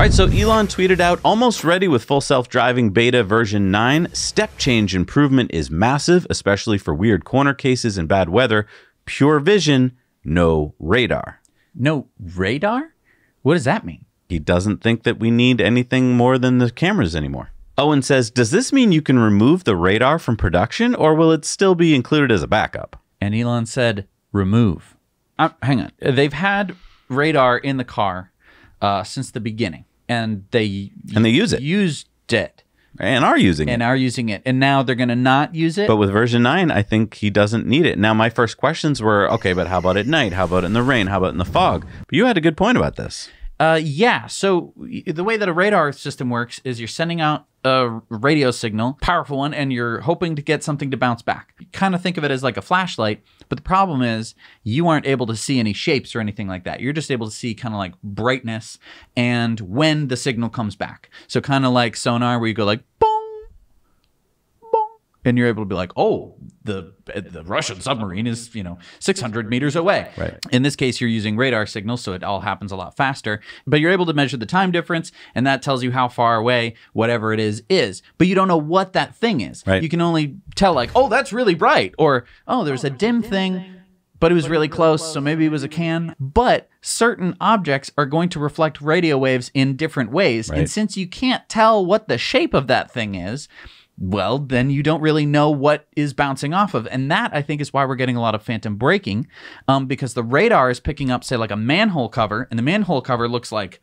All right, so Elon tweeted out, almost ready with full self-driving beta version 9. Step change improvement is massive, especially for weird corner cases and bad weather. Pure vision, no radar. No radar? What does that mean? He doesn't think that we need anything more than the cameras anymore. Owen says, does this mean you can remove the radar from production, or will it still be included as a backup? And Elon said, remove. Hang on. They've had radar in the car since the beginning, and they use it. Used it. And are using it. And are using it. And now they're going to not use it? But with version 9, I think he doesn't need it. Now, my first questions were, okay, but how about at night? How about in the rain? How about in the fog? But you had a good point about this. Yeah. So the way that a radar system works is you're sending out a radio signal, powerful one, and you're hoping to get something to bounce back. You kind of think of it as like a flashlight, but the problem is you aren't able to see any shapes or anything like that. You're just able to see kind of like brightness and when the signal comes back. So kind of like sonar where you go like, boom, boom, and you're able to be like, oh, the Russian submarine is, 600 meters away. Right. In this case, you're using radar signals, so it all happens a lot faster. But you're able to measure the time difference, and that tells you how far away whatever it is. But you don't know what that thing is. Right. You can only tell like, oh, that's really bright, or oh, there's a dim thing, but it was really close, so maybe it was a can. But certain objects are going to reflect radio waves in different ways. Right. And since you can't tell what the shape of that thing is, well, then you don't really know what is bouncing off of. And that, I think, is why we're getting a lot of phantom braking, because the radar is picking up, say, like a manhole cover, and the manhole cover looks like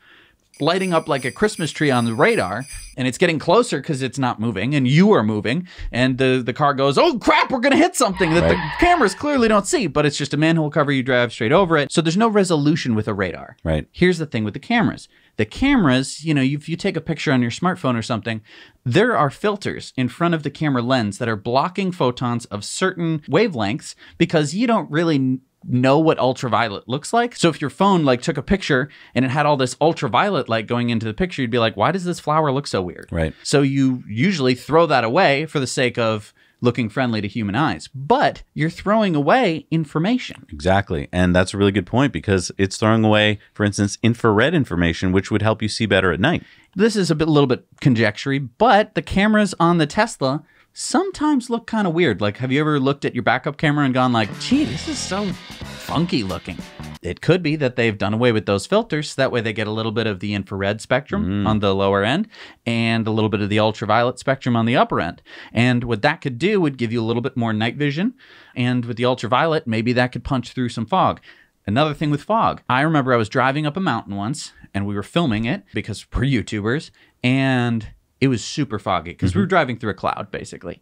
lighting up like a Christmas tree on the radar, and it's getting closer because it's not moving, and you are moving, and the car goes, oh, crap, we're going to hit something that the cameras clearly don't see, but it's just a manhole cover, you drive straight over it. So there's no resolution with a radar. Right. Here's the thing with the cameras. The cameras, if you take a picture on your smartphone or something, there are filters in front of the camera lens that are blocking photons of certain wavelengths because you don't really know what ultraviolet looks like. So if your phone took a picture and it had all this ultraviolet light going into the picture, you'd be like, why does this flower look so weird? Right. So you usually throw that away for the sake of looking friendly to human eyes, but you're throwing away information. Exactly. And that's a really good point because it's throwing away, for instance, infrared information, which would help you see better at night. This is a little bit conjecture-y, but the cameras on the Tesla sometimes look kind of weird. Like, have you ever looked at your backup camera and gone like, gee, this is so funky looking? It could be that they've done away with those filters. That way they get a little bit of the infrared spectrum on the lower end and a little bit of the ultraviolet spectrum on the upper end. And what that could do would give you a little bit more night vision. And with the ultraviolet, maybe that could punch through some fog. Another thing with fog, I remember I was driving up a mountain once and we were filming it because we're YouTubers, and it was super foggy because we were driving through a cloud, basically.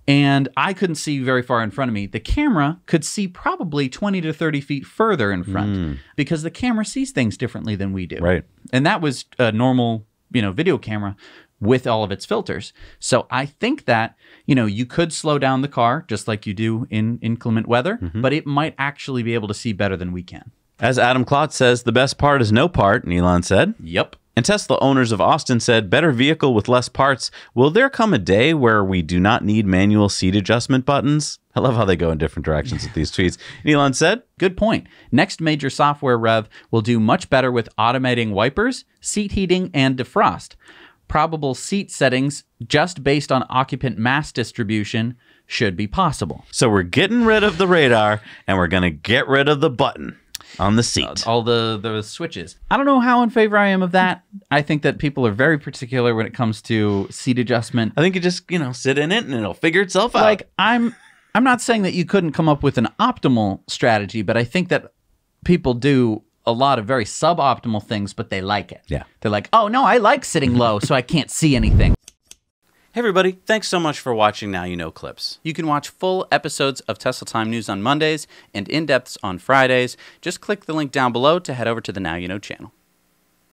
And I couldn't see very far in front of me. The camera could see probably 20 to 30 feet further in front because the camera sees things differently than we do. Right. And that was a normal, video camera with all of its filters. So I think that, you could slow down the car just like you do in inclement weather, but it might actually be able to see better than we can. As Adam Klotz says, the best part is no part, and Elon said. Yep. And Tesla owners of Austin said, better vehicle with less parts. Will there come a day where we do not need manual seat adjustment buttons? I love how they go in different directions with these tweets. And Elon said, good point. Next major software rev will do much better with automating wipers, seat heating, and defrost. Probable seat settings just based on occupant mass distribution should be possible. So we're getting rid of the radar and we're going to get rid of the button on the seat. All the switches. I don't know how in favor I am of that. I think that people are very particular when it comes to seat adjustment. I think you just, sit in it and it'll figure itself out. Like, I'm not saying that you couldn't come up with an optimal strategy, but I think that people do a lot of very suboptimal things, but they like it. Yeah. They're like, oh, no, I like sitting low so I can't see anything. Hey everybody, thanks so much for watching Now You Know Clips. You can watch full episodes of Tesla Time News on Mondays and in-depths on Fridays. Just click the link down below to head over to the Now You Know channel.